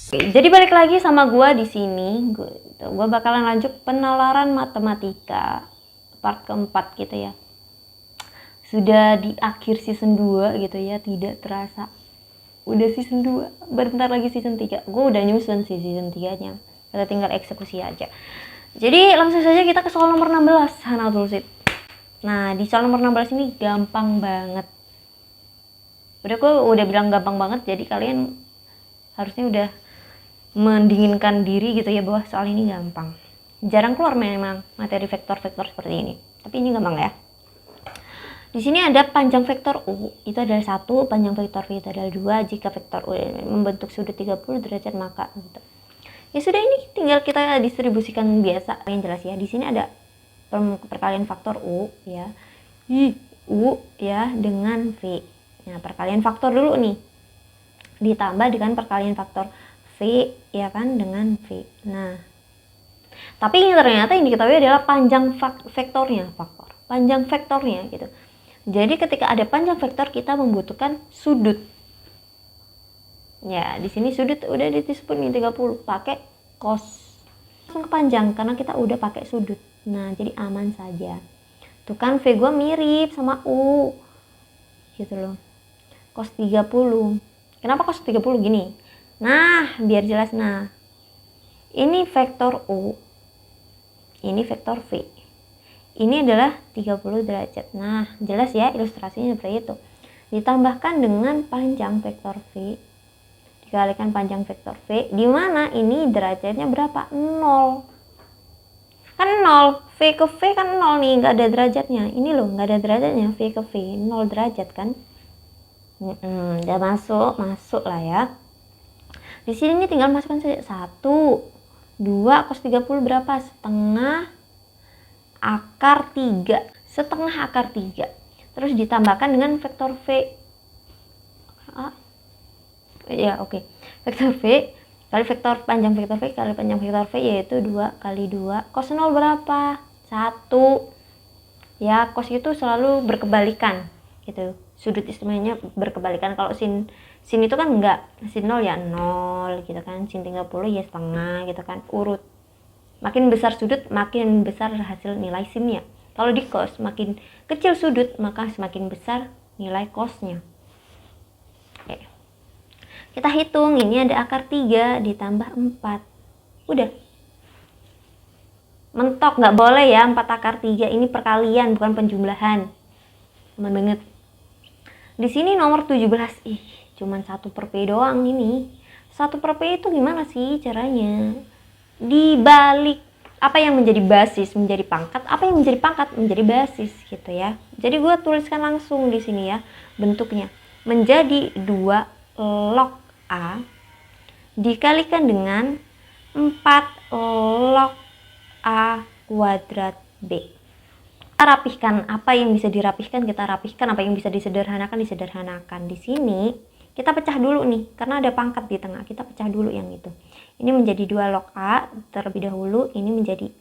Oke, jadi balik lagi sama gua di sini. Gua bakalan lanjut penalaran matematika part keempat gitu ya. Sudah di akhir season 2 gitu ya, tidak terasa. Udah season 2, bentar lagi season 3. Gua udah nyusun sih season 3-nya. Kita tinggal eksekusi aja. Jadi langsung saja kita ke soal nomor 16, Hana Tulsit. Nah, di soal nomor 16 ini gampang banget. Gua udah bilang gampang banget, jadi kalian harusnya udah mendinginkan diri gitu ya bahwa soal ini gampang. Jarang keluar memang materi vektor-vektor seperti ini, tapi ini gampang ya. Di sini ada panjang vektor U itu adalah 1, panjang vektor V itu adalah 2 jika vektor U membentuk sudut 30 derajat maka gitu. Ya sudah, ini tinggal kita distribusikan biasa yang jelas ya. Di sini ada perkalian faktor U ya. U ya dengan V. Nah, perkalian faktor dulu nih. Ditambah dengan perkalian faktor V ya kan dengan V. Nah, tapi ini ternyata yang diketahui adalah panjang vektornya, panjang vektornya gitu. Jadi ketika ada panjang vektor kita membutuhkan sudut. Ya, di sini sudut udah disebut nih 30 pakai cos. Langsung ke panjang karena kita udah pakai sudut. Nah, jadi aman saja. Tuh kan V gua mirip sama U. Gitu loh. Cos 30. Kenapa cos 30 gini? Nah, biar jelas. Nah, ini vektor U, ini vektor V. Ini adalah 30 derajat. Nah, jelas ya ilustrasinya seperti itu. Ditambahkan dengan panjang vektor V, dikalikan panjang vektor V, di mana ini derajatnya berapa? 0. Kan 0, V ke V kan 0 nih, nggak ada derajatnya. Ini loh, nggak ada derajatnya, V ke V, 0 derajat kan. Udah masuk lah ya. Di sini tinggal masukkan saja 1, 2 cos 30 berapa? Setengah akar 3. Setengah akar 3. Terus ditambahkan dengan vektor V. Ya, oke. Vektor V kali vektor panjang vektor V kali panjang vektor V yaitu 2 kali 2. Cos 0 berapa? 1. Ya, cos itu selalu berkebalikan gitu. Sudut istimewanya berkebalikan. Kalau sin itu kan enggak, sin 0 ya 0 gitu kan, sin 30 ya setengah gitu kan, urut. Makin besar sudut makin besar hasil nilai sinnya. Kalau di cos makin kecil sudut maka semakin besar nilai cosnya. Oke. Kita hitung, ini ada akar 3 ditambah 4. Udah. Mentok, nggak boleh ya 4 akar 3, ini perkalian bukan penjumlahan. Aman banget. Di sini nomor 17, cuman 1 per P doang ini. 1 per P itu gimana sih caranya? Dibalik apa yang menjadi basis menjadi pangkat, apa yang menjadi pangkat menjadi basis gitu ya. Jadi gue tuliskan langsung di sini ya bentuknya. Menjadi 2 log A dikalikan dengan 4 log A kuadrat B. Kita rapihkan apa yang bisa dirapihkan, kita rapihkan apa yang bisa disederhanakan, disederhanakan. Di sini kita pecah dulu nih, karena ada pangkat di tengah, kita pecah dulu yang itu. Ini menjadi 2 log A terlebih dahulu, ini menjadi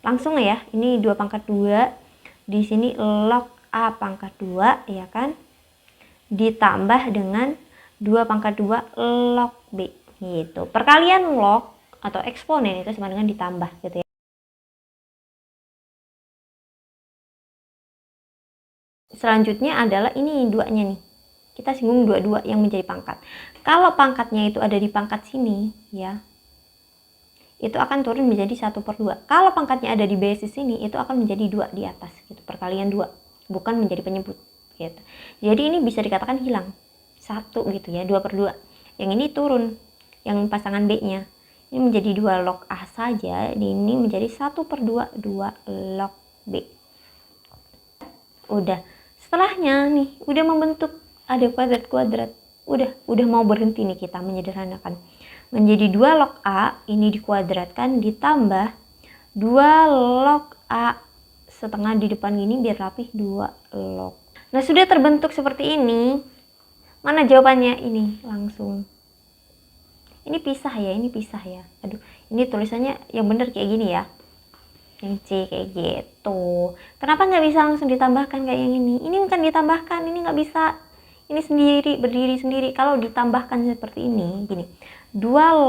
langsung ya, ini 2 pangkat 2, di sini log A pangkat 2 ya kan, ditambah dengan 2 pangkat 2 log B gitu. Perkalian log atau eksponen itu sama dengan ditambah gitu ya. Selanjutnya adalah ini 2-nya nih. Kita singgung 2 yang menjadi pangkat. Kalau pangkatnya itu ada di pangkat sini ya, itu akan turun menjadi 1 per 2. Kalau pangkatnya ada di basis sini, itu akan menjadi 2 di atas gitu. Perkalian 2, bukan menjadi penyebut gitu. Jadi ini bisa dikatakan hilang 1 gitu ya, 2 per 2. Yang ini turun, yang pasangan B-nya. Ini menjadi 2 log A saja, ini menjadi 1 per 2, 2 log B. Udah. Setelahnya nih, udah membentuk ada kuadrat-kuadrat. Udah mau berhenti nih kita menyederhanakan. Menjadi 2 log A, ini dikuadratkan ditambah 2 log A setengah di depan gini biar rapih 2 log. Nah, sudah terbentuk seperti ini. Mana jawabannya? Ini langsung. Ini pisah ya, ini pisah ya. Aduh, ini tulisannya yang bener kayak gini ya. Yang C kayak gitu. Kenapa nggak bisa langsung ditambahkan kayak yang ini? Ini bukan ditambahkan, ini nggak bisa. Ini sendiri, berdiri sendiri. Kalau ditambahkan seperti ini, gini. 2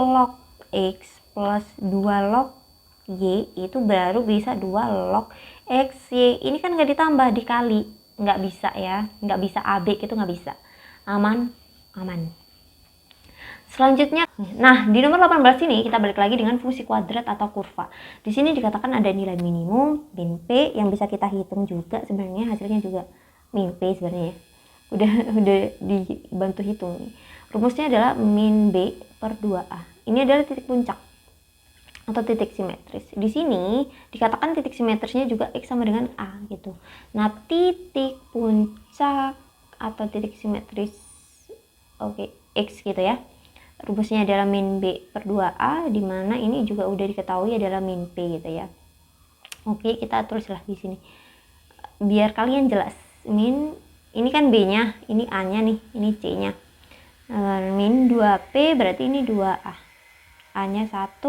log X plus 2 log Y itu baru bisa 2 log X, Y. Ini kan nggak ditambah, dikali. Nggak bisa ya, nggak bisa AB gitu, nggak bisa. Aman. Selanjutnya, nah di nomor 18 ini kita balik lagi dengan fungsi kuadrat atau kurva. Di sini dikatakan ada nilai minimum, min P yang bisa kita hitung juga, sebenarnya hasilnya juga min P sebenarnya. Udah dibantu hitung nih. Rumusnya adalah min B per 2A. Ini adalah titik puncak atau titik simetris. Di sini dikatakan titik simetrisnya juga X sama dengan A gitu. Nah, titik puncak atau titik simetris X gitu ya. Rumusnya adalah min B per 2A, di mana ini juga udah diketahui adalah min P gitu ya. Oke, kita tulislah di sini. Biar kalian jelas. Ini kan B-nya, ini A-nya nih, ini C-nya. Min 2P berarti ini 2A. A-nya 1.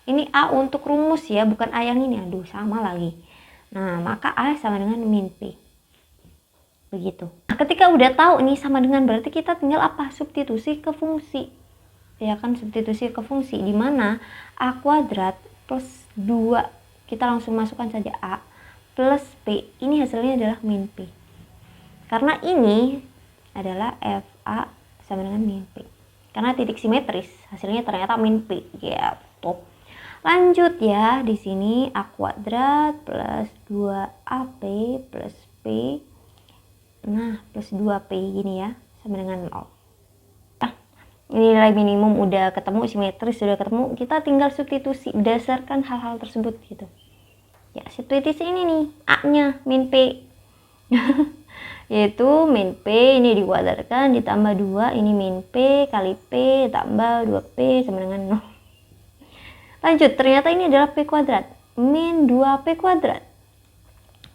Ini A untuk rumus ya, bukan A yang ini. Aduh, sama lagi. Nah, maka A sama dengan min P. Begitu. Nah, ketika udah tahu nih sama dengan, berarti kita tinggal apa? Substitusi ke fungsi. Ya kan, substitusi ke fungsi, di mana A kuadrat plus 2, kita langsung masukkan saja A plus P. Ini hasilnya adalah min P. Karena ini adalah FA sama dengan min P. Karena titik simetris, hasilnya ternyata min P. Ya, top. Lanjut ya, di sini A kuadrat plus 2AP plus P. Nah, plus 2P gini ya, sama dengan 0. Nah, nilai minimum udah ketemu, simetris sudah ketemu, kita tinggal substitusi berdasarkan hal-hal tersebut gitu. Ya, substitusi ini nih, A-nya min P. Yaitu min P ini dikuadratkan ditambah 2, ini min P kali P tambah 2P sama dengan 0. Lanjut, ternyata ini adalah P kuadrat, min 2P kuadrat.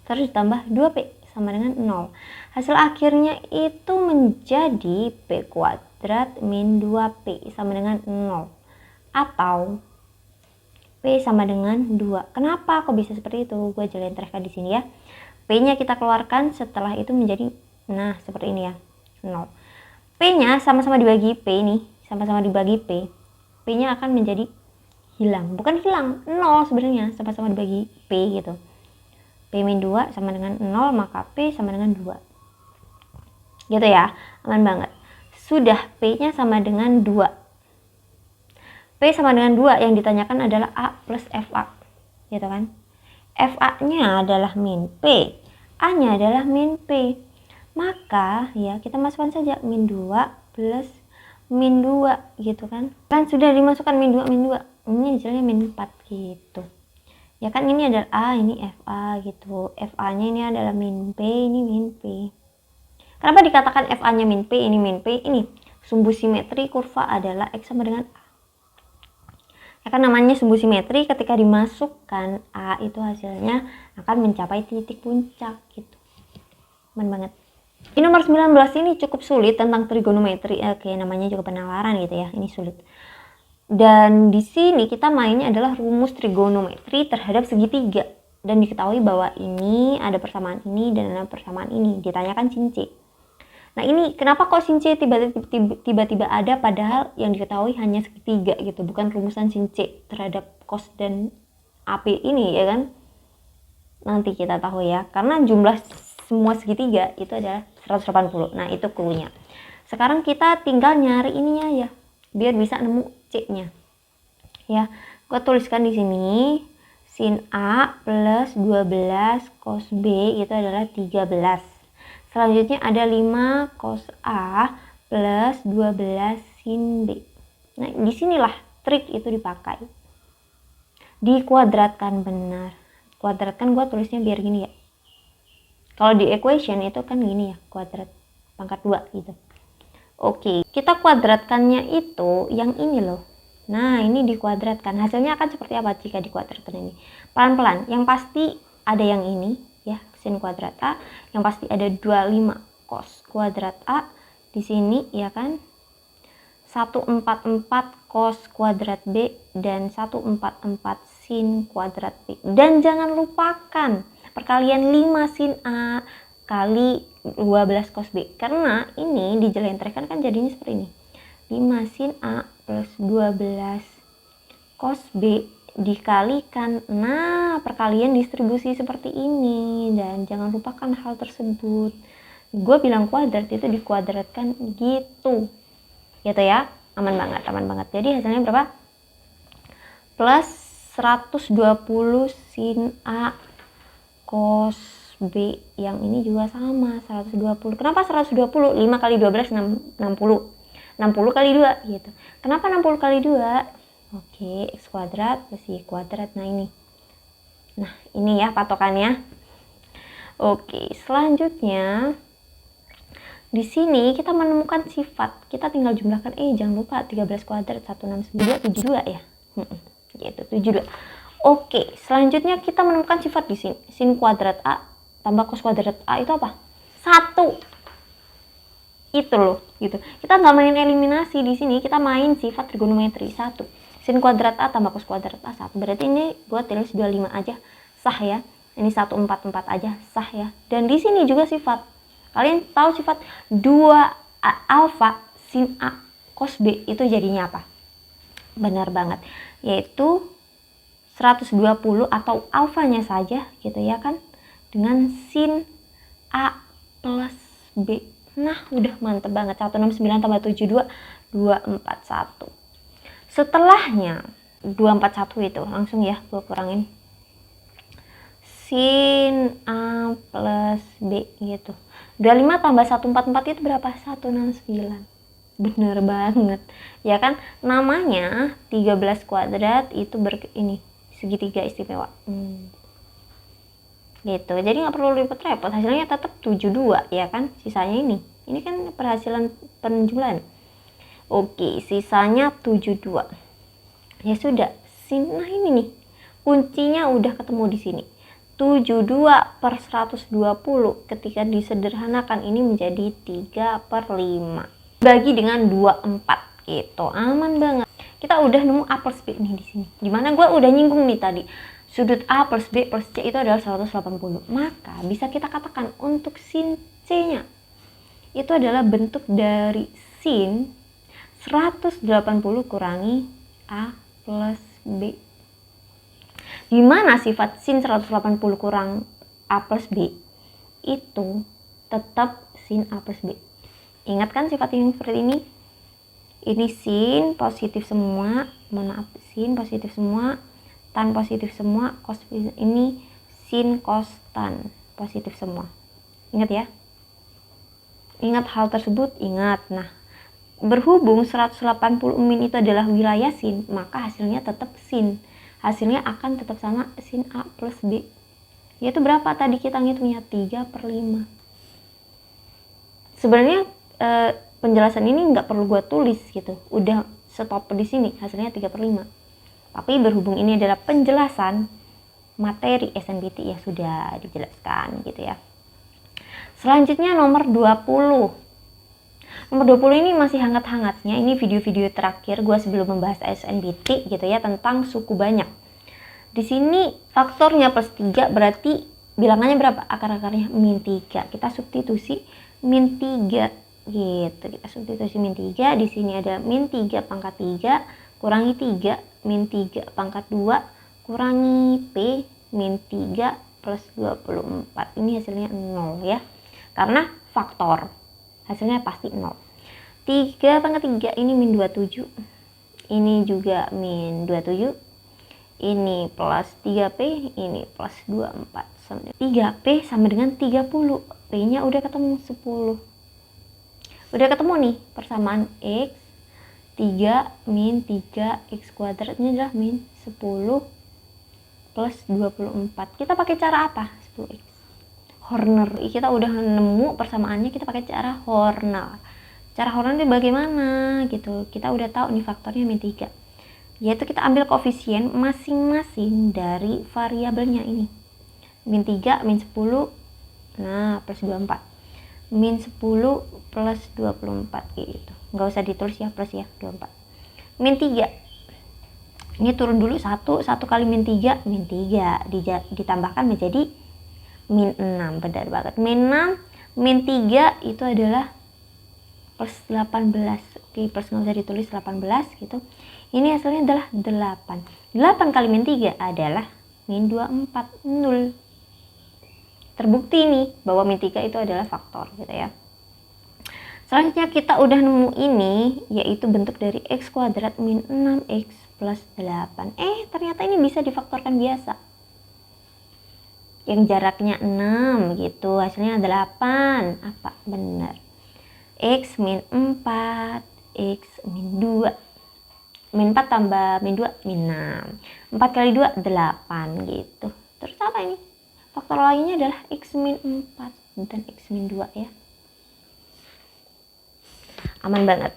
Terus ditambah 2P sama dengan 0. Hasil akhirnya itu menjadi P kuadrat min 2P sama dengan 0. Atau P sama dengan 2. Kenapa kok bisa seperti itu? Gue jelasin terangkan di sini ya. P-nya kita keluarkan, setelah itu menjadi, nah seperti ini ya, 0. P-nya sama-sama dibagi P nih, sama-sama dibagi P. P-nya akan menjadi hilang. Bukan hilang, 0 sebenarnya, sama-sama dibagi P gitu. P min 2 sama dengan 0, maka P sama dengan 2. Gitu ya, aman banget. Sudah, P-nya sama dengan 2. P sama dengan 2 yang ditanyakan adalah A plus FA. Gitu kan. FA-nya adalah min P, A-nya adalah min P. Maka ya kita masukkan saja min 2 plus min 2 gitu kan. Kan sudah dimasukkan min 2, min 2. Ini hasilnya min 4 gitu. Ya kan, ini adalah A, ini FA gitu. FA-nya ini adalah min P, ini min P. Kenapa dikatakan FA-nya min P, ini min P? Ini sumbu simetri kurva adalah X sama dengan A. Ya kan, namanya sumbu simetri, ketika dimasukkan A itu hasilnya akan mencapai titik puncak gitu. Aman banget. Di nomor 19 ini cukup sulit tentang trigonometri. Kayak namanya juga penalaran gitu ya. Ini sulit. Dan di sini kita mainnya adalah rumus trigonometri terhadap segitiga, dan diketahui bahwa ini ada persamaan ini dan ada persamaan ini. Ditanyakan sin C. Nah, ini kenapa kok sin C tiba-tiba ada, padahal yang diketahui hanya segitiga gitu, bukan rumusan sin C terhadap cos dan AP ini ya kan. Nanti kita tahu ya, karena jumlah semua segitiga itu adalah 180. Nah, itu clue-nya. Sekarang kita tinggal nyari ininya ya, biar bisa nemu C-nya. Ya, gue tuliskan di sini sin A plus 12 cos B itu adalah 13. Selanjutnya ada 5 cos A plus 12 sin B. Nah, disinilah trik itu dipakai. Dikuadratkan benar. Kuadratkan gue tulisnya biar gini ya. Kalau di equation itu kan gini ya, kuadrat pangkat 2 gitu. Oke, kita kuadratkannya itu yang ini loh. Nah, ini dikuadratkan. Hasilnya akan seperti apa jika dikuadratkan ini? Pelan-pelan. Yang pasti ada yang ini ya, sin kuadrat A. Yang pasti ada 25 cos kuadrat A di sini ya kan. 144 cos kuadrat B dan 144 sin kuadrat B. Dan jangan lupakan perkalian 5 sin A kali 12 cos B, karena ini dijelentrehkan kan jadinya seperti ini. 5 sin A plus 12 cos B dikalikan. Nah, perkalian distribusi seperti ini, dan jangan lupakan hal tersebut. Gue bilang kuadrat itu dikuadratkan gitu ya, aman banget. Jadi hasilnya berapa? Plus 120 sin A cos B, yang ini juga sama 120. Kenapa 120? 5 kali 12 60 kali 2 gitu. Kenapa 60 kali 2? Oke, X kuadrat plus Y kuadrat. Nah ini ya patokannya. Oke, selanjutnya di sini kita menemukan sifat. Kita tinggal jumlahkan. Jangan lupa 13 kuadrat 169 72 ya. Gitu, 72. Oke, selanjutnya kita menemukan sifat di sini. Sin kuadrat A tambah cos kuadrat A itu apa? 1. Itu loh, gitu. Kita nggak main eliminasi di sini, kita main sifat trigonometri 1. Sin kuadrat A tambah cos kuadrat A 1. Berarti ini gua tulis 25 aja, sah ya. Ini 144 aja, sah ya. Dan di sini juga sifat. Kalian tahu sifat 2 alfa sin A cos B itu jadinya apa? Benar banget, yaitu 120 atau alfanya saja gitu ya kan, dengan sin A plus B. Nah, udah mantep banget. 169 tambah 72 241. Setelahnya 241 itu langsung ya gue kurangin sin A plus B gitu. 25 tambah 144 itu berapa? 169. Bener banget ya kan, namanya 13 kuadrat itu ini segitiga istimewa. Gitu, jadi nggak perlu repot-repot, hasilnya tetap 72 ya kan. Sisanya ini kan perhasilan penjumlahan. Oke, sisanya 72 ya sudah. Nah ini nih kuncinya udah ketemu di sini. 72 per 120 ketika disederhanakan ini menjadi 3/5 bagi dengan 24 gitu. Aman banget. Kita udah nemu A plus B nih di sini. Dimana gue udah nyinggung nih tadi, sudut A plus B plus C itu adalah 180. Maka bisa kita katakan untuk sin C-nya itu adalah bentuk dari sin 180 kurangi A plus B. Dimana sifat sin 180 kurang A plus B itu tetap sin A plus B. Ingat kan sifat yang seperti ini? Ini sin positif semua, sin positif semua, tan positif semua, cos ini sin cos tan positif semua. Ingat ya? Ingat hal tersebut, ingat. Nah, berhubung 180 min itu adalah wilayah sin, maka hasilnya tetap sin. Hasilnya akan tetap sama sin A plus B. Yaitu berapa tadi kita ngitungnya? 3/5. Sebenarnya penjelasan ini nggak perlu gue tulis gitu, udah stop di sini, hasilnya 3/5. Tapi berhubung ini adalah penjelasan materi SNBT ya sudah dijelaskan gitu ya. Selanjutnya nomor 20. Nomor 20 ini masih hangat-hangatnya, ini video-video terakhir gue sebelum membahas SNBT gitu ya, tentang suku banyak. Di sini faktornya plus 3 berarti bilangannya berapa? Akar-akarnya min 3. Kita substitusi min 3 gitu. Kita substitusi min 3. Di sini ada min 3 pangkat 3 kurangi 3 min 3 pangkat 2 kurangi P min 3 plus 24. Ini hasilnya 0 ya. Karena faktor. Hasilnya pasti 0. 3 pangkat 3 ini min 27. Ini juga min 27. Ini plus 3P, ini plus 24. 3P sama dengan 30. P-nya udah ketemu 10. Udah ketemu nih persamaan X. 3 min 3 X kuadrat ini adalah min 10 plus 24. Kita pakai cara apa? 10X. Horner. Kita udah nemu persamaannya, kita pakai cara Horner. Cara Horner itu bagaimana gitu. Kita udah tahu nih faktornya min 3. Yaitu kita ambil koefisien masing-masing dari variabelnya ini. Min 3, min 10, nah plus 24. Min 10 plus 24 gitu. Nggak usah ditulis ya, plus ya, 24. Min 3. Ini turun dulu 1 kali min 3, min 3. Ditambahkan menjadi min 6, benar banget. Min 6, min 3 itu adalah plus 18. Oke, plus nggak usah ditulis 18 gitu. Ini hasilnya adalah 8. 8 kali min 3 adalah min 24, 0. Terbukti nih bahwa min 3 itu adalah faktor gitu ya. Selanjutnya kita udah nemu ini, yaitu bentuk dari x kuadrat min 6x plus 8. Ternyata ini bisa difaktorkan biasa. Yang jaraknya 6 gitu, hasilnya 8. Apa? Benar. X min 4, x min 2. Min 4 tambah min 2, min 6. 4 kali 2, 8 gitu. Terus apa ini? Faktor lainnya adalah x min 4 dan x min 2 ya. Aman banget.